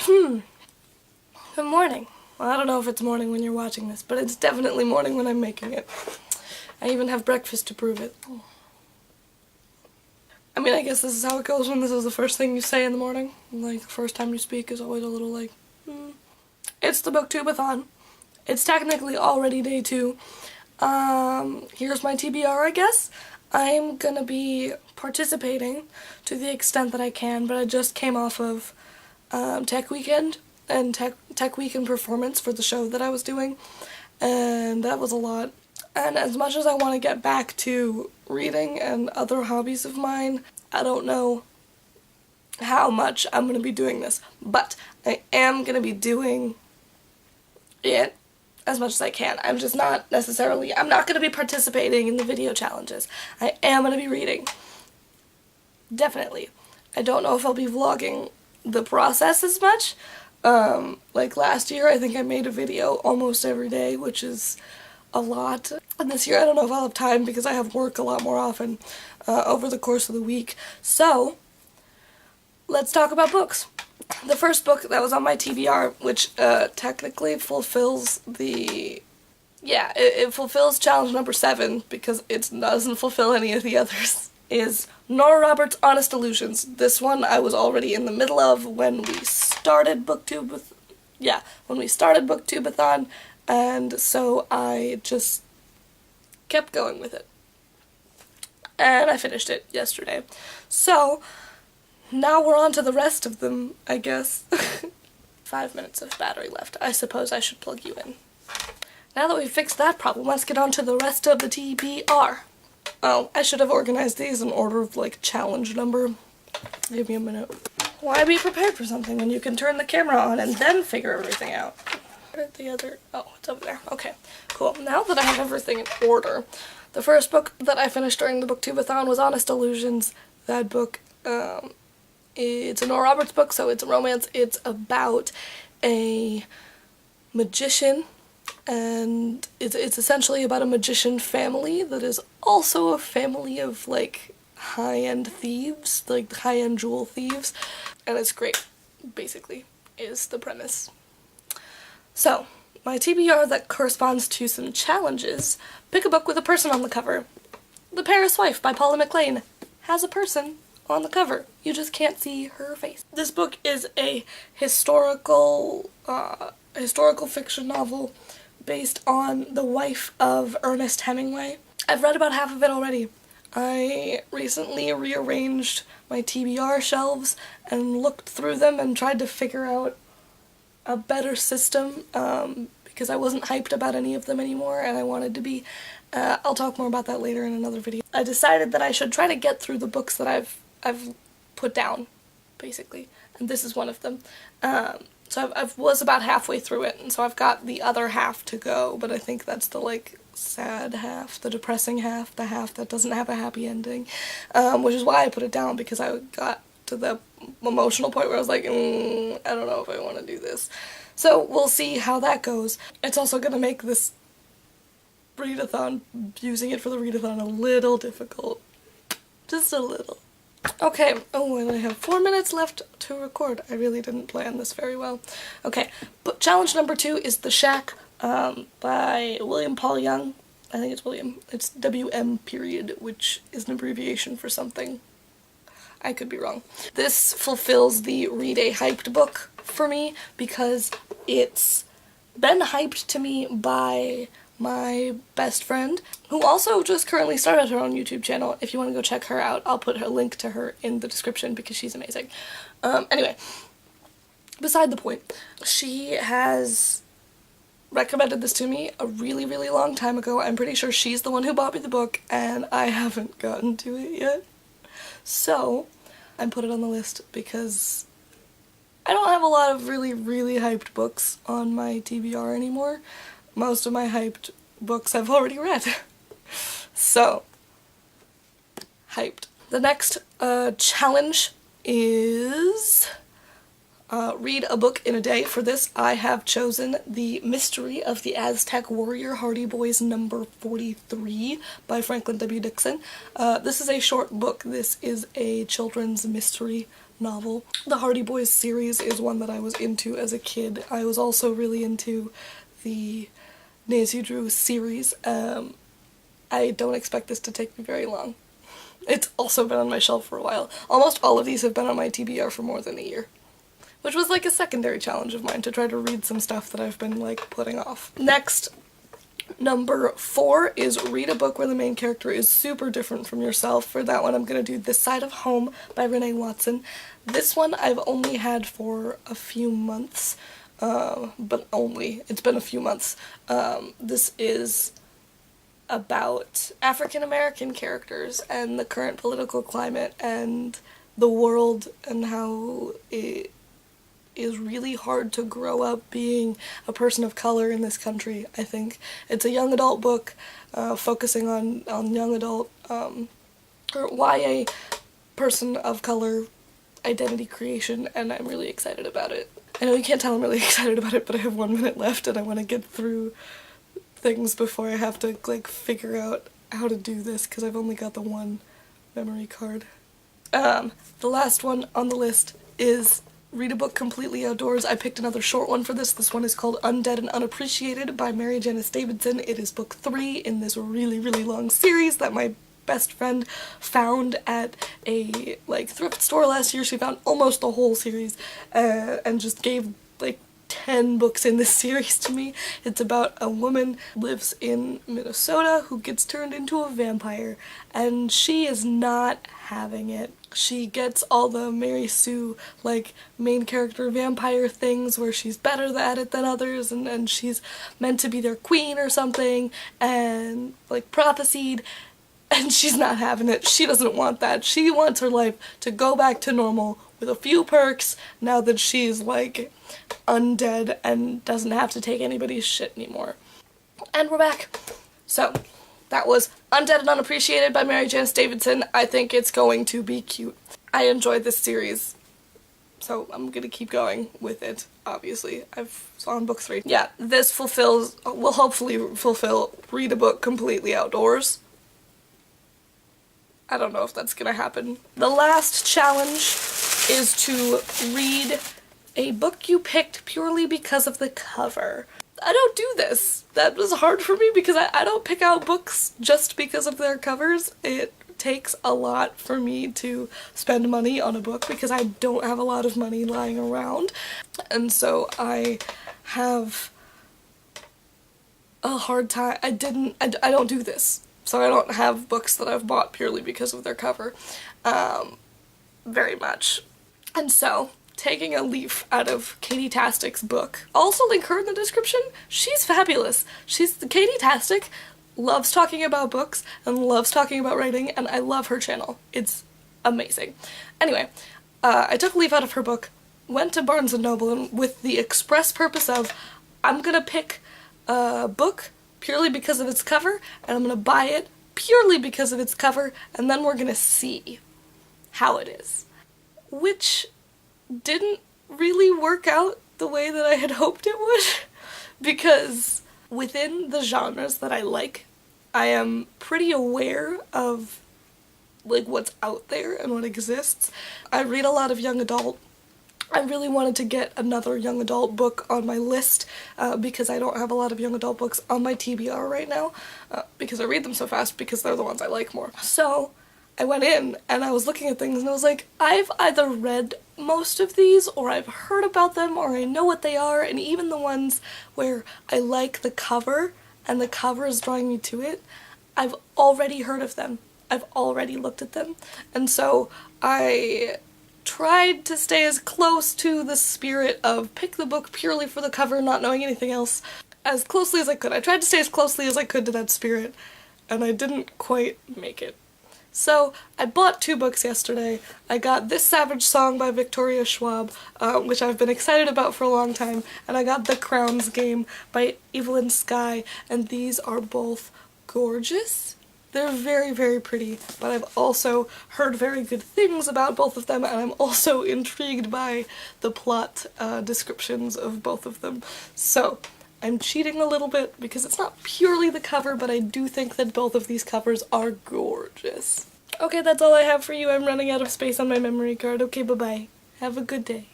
Good morning. Well, I don't know if it's morning when you're watching this, but it's definitely morning when I'm making it. I even have breakfast to prove it. I mean, I guess this is how it goes when this is the first thing you say in the morning. Like, the first time you speak is always a little like, It's the Booktubeathon. It's technically already day 2. Here's my TBR, I guess. I'm gonna be participating to the extent that I can, but I just came off of Tech Weekend and Tech Weekend performance for the show that I was doing, and that was a lot. And as much as I want to get back to reading and other hobbies of mine, I don't know how much I'm going to be doing this, but I am going to be doing it as much as I can. I'm just not necessarily, I'm not going to be participating in the video challenges. I am going to be reading. Definitely. I don't know if I'll be vlogging the process as much. Like last year, I think I made a video almost every day, which is a lot. And this year, I don't know if I'll have time because I have work a lot more often over the course of the week. So, let's talk about books. The first book that was on my TBR, which technically fulfills the... Yeah, it fulfills challenge number 7 because it doesn't fulfill any of the others, is Nora Roberts' Honest Illusions. This one I was already in the middle of when we started Booktubeathon, and so I just kept going with it. And I finished it yesterday. So, now we're on to the rest of them, I guess. 5 minutes of battery left. I suppose I should plug you in. Now that we've fixed that problem, let's get on to the rest of the TBR. Oh, I should have organized these in order of, like, challenge number. Give me a minute. Why be prepared for something when you can turn the camera on and then figure everything out? The other... Oh, it's over there. Okay, cool. Now that I have everything in order, the first book that I finished during the Booktubeathon was Honest Illusions. That book, it's a Nora Roberts book, so it's a romance. It's about a magician, and it's essentially about a magician family that is also a family of, like, high-end thieves, like high-end jewel thieves, and it's great, basically, is the premise. So, my TBR that corresponds to some challenges: pick a book with a person on the cover. The Paris Wife by Paula McLean has a person on the cover. You just can't see her face. This book is a historical fiction novel based on the wife of Ernest Hemingway. I've read about half of it already. I recently rearranged my TBR shelves and looked through them and tried to figure out a better system because I wasn't hyped about any of them anymore and I wanted to be. I'll talk more about that later in another video. I decided that I should try to get through the books that I've put down, basically, and this is one of them. So I was about halfway through it, and so I've got the other half to go, but I think that's the, like, sad half, the depressing half, the half that doesn't have a happy ending, which is why I put it down, because I got to the emotional point where I was like, I don't know if I want to do this. So we'll see how that goes. It's also going to make this readathon, using it for the readathon, a little difficult. Just a little. Okay, oh, and I have 4 minutes left to record. I really didn't plan this very well. Okay, but challenge number 2 is The Shack by William Paul Young. I think it's William. It's WM period, which is an abbreviation for something. I could be wrong. This fulfills the read a hyped book for me because it's been hyped to me by my best friend, who also just currently started her own YouTube channel. If you want to go check her out, I'll put her link to her in the description because she's amazing. Anyway, beside the point, she has recommended this to me a really, really long time ago. I'm pretty sure she's the one who bought me the book, and I haven't gotten to it yet. So, I put it on the list because I don't have a lot of really, really hyped books on my TBR anymore. Most of my hyped books I've already read. So, hyped. The next challenge is read a book in a day. For this, I have chosen The Mystery of the Aztec Warrior, Hardy Boys number 43 by Franklin W. Dixon. This is a short book. This is a children's mystery novel. The Hardy Boys series is one that I was into as a kid. I was also really into the Nancy Drew series. I don't expect this to take me very long. It's also been on my shelf for a while. Almost all of these have been on my TBR for more than a year, which was like a secondary challenge of mine to try to read some stuff that I've been like putting off. Next, number 4 is read a book where the main character is super different from yourself. For that one, I'm going to do This Side of Home by Renee Watson. This one I've only had for a few months, but it's been a few months. This is about African American characters and the current political climate and the world and how it is really hard to grow up being a person of color in this country, I think. It's a young adult book focusing on young adult or YA person of color identity creation, and I'm really excited about it. I know you can't tell I'm really excited about it, but I have 1 minute left and I want to get through things before I have to like figure out how to do this because I've only got the one memory card. The last one on the list is read a book completely outdoors. I picked another short one for this. This one is called Undead and Unappreciated by Mary Janice Davidson. It is book 3 in this really, really long series that my best friend found at a like thrift store last year. She found almost the whole series and just gave like 10 books in this series to me. It's about a woman who lives in Minnesota who gets turned into a vampire, and she is not having it. She gets all the Mary Sue, like, main character vampire things where she's better at it than others, and she's meant to be their queen or something, and, like, prophesied, and she's not having it. She doesn't want that. She wants her life to go back to normal with a few perks now that she's, like, undead and doesn't have to take anybody's shit anymore. And we're back. So, that was Undead and Unappreciated by Mary Janice Davidson. I think it's going to be cute. I enjoyed this series, so I'm gonna keep going with it, obviously. I've on book 3. Yeah, this will hopefully fulfill read a book completely outdoors. I don't know if that's gonna happen. The last challenge is to read a book you picked purely because of the cover. I don't do this. That was hard for me because I don't pick out books just because of their covers. It takes a lot for me to spend money on a book because I don't have a lot of money lying around. And so I have a hard time. I don't do this. So I don't have books that I've bought purely because of their cover. Very much. And so, taking a leaf out of Katie Tastic's book. I'll also link her in the description. She's fabulous. Katie Tastic loves talking about books and loves talking about writing, and I love her channel. It's amazing. Anyway, I took a leaf out of her book, went to Barnes & Noble, and with the express purpose of, I'm gonna pick a book purely because of its cover, and I'm gonna buy it purely because of its cover, and then we're gonna see how it is. Which didn't really work out the way that I had hoped it would, because within the genres that I like, I am pretty aware of like what's out there and what exists. I read a lot of young adult. I really wanted to get another young adult book on my list because I don't have a lot of young adult books on my TBR right now because I read them so fast because they're the ones I like more. So I went in and I was looking at things and I was like, I've either read most of these or I've heard about them or I know what they are, and even the ones where I like the cover and the cover is drawing me to it, I've already heard of them. I've already looked at them. And so I tried to stay as close to the spirit of pick the book purely for the cover, not knowing anything else, as closely as I could. I tried to stay as closely as I could to that spirit, and I didn't quite make it. So, I bought 2 books yesterday. I got This Savage Song by Victoria Schwab, which I've been excited about for a long time, and I got The Crown's Game by Evelyn Skye, and these are both gorgeous. They're very, very pretty, but I've also heard very good things about both of them, and I'm also intrigued by the plot descriptions of both of them. So, I'm cheating a little bit because it's not purely the cover, but I do think that both of these covers are gorgeous. Okay, that's all I have for you. I'm running out of space on my memory card. Okay, bye-bye. Have a good day.